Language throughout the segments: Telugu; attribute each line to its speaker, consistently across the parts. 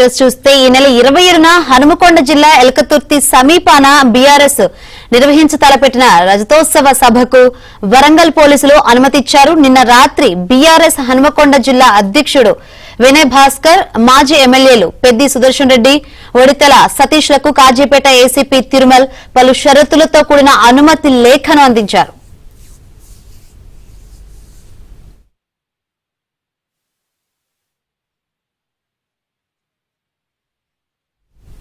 Speaker 1: చూస్తే ఈ నెల 27న హనుమకొండ జిల్లా ఎల్కతుర్తి సమీపాన బీఆర్ఎస్ నిర్వహించ తలపెట్టిన రజతోత్సవ సభకు వరంగల్ పోలీసులు అనుమతిచ్చారు. నిన్న రాత్రి బీఆర్ఎస్ హనుమకొండ జిల్లా అధ్యక్షుడు వినయ్ భాస్కర్, మాజీ ఎమ్మెల్యేలు పెద్ది సుదర్శన్ రెడ్డి, ఒడితెల సతీష్ లకు కాజీపేట ఏసీపీ తిరుమల్ పలు షరతులతో కూడిన అనుమతి లేఖను అందించారు.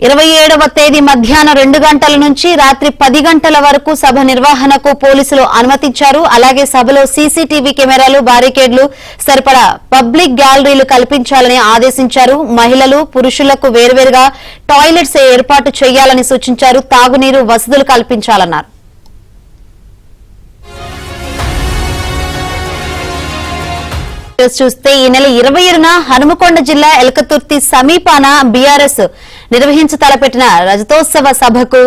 Speaker 1: 27వ తేదీ మధ్యాహ్నం 2 గంటల నుంచి రాత్రి 10 గంటల వరకు సభ నిర్వహణకు పోలీసులు అనుమతించారు. అలాగే సభలో సీసీటీవీ కెమెరాలు, బారికేడ్లు, సరిపడా పబ్లిక్ గ్యాలరీలు కల్పించాలని ఆదేశించారు. మహిళలు, పురుషులకు వేర్వేరుగా టాయిలెట్స్ ఏర్పాటు చేయాలని సూచించారు. తాగునీరు వసతులు కల్పించాలన్నారు. చూస్తే ఈ నెల 27న హనుమకొండ జిల్లా ఎల్కతుర్తి సమీపాన బీఆర్ఎస్ నిర్వహించ తలపెట్టిన రజతోత్సవ సభకు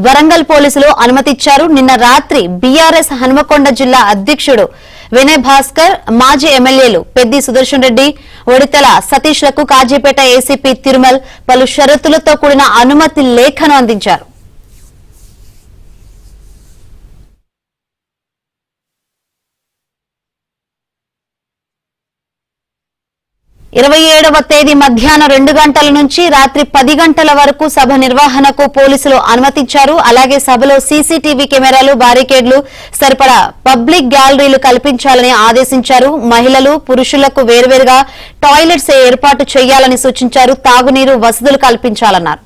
Speaker 1: వరంగల్ పోలీసులు అనుమతిచ్చారు. నిన్న రాత్రి బీఆర్ఎస్ హనుమకొండ జిల్లా అధ్యక్షుడు వినయ్ భాస్కర్, మాజీ ఎమ్మెల్యేలు పెద్ది సుదర్శన్ రెడ్డి, ఒడితెల సతీష్ లకు కాజీపేట ఏసీపీ తిరుమల్ పలు షరతులతో కూడిన అనుమతి లేఖను అందించారు. 27వ తేదీ మధ్యాహ్నం 2 గంటల నుంచి రాత్రి 10 గంటల వరకు సభ నిర్వహణకు పోలీసులు అనుమతించారు. అలాగే సభలో సీసీటీవీ కెమెరాలు, బారికేడ్లు, సరిపడా పబ్లిక్ గ్యాలరీలు కల్పించాలని ఆదేశించారు. మహిళలు, పురుషులకు వేర్వేరుగా టాయిలెట్స్ ఏర్పాటు చేయాలని సూచించారు. తాగునీరు వసతులు కల్పించాలన్నారు.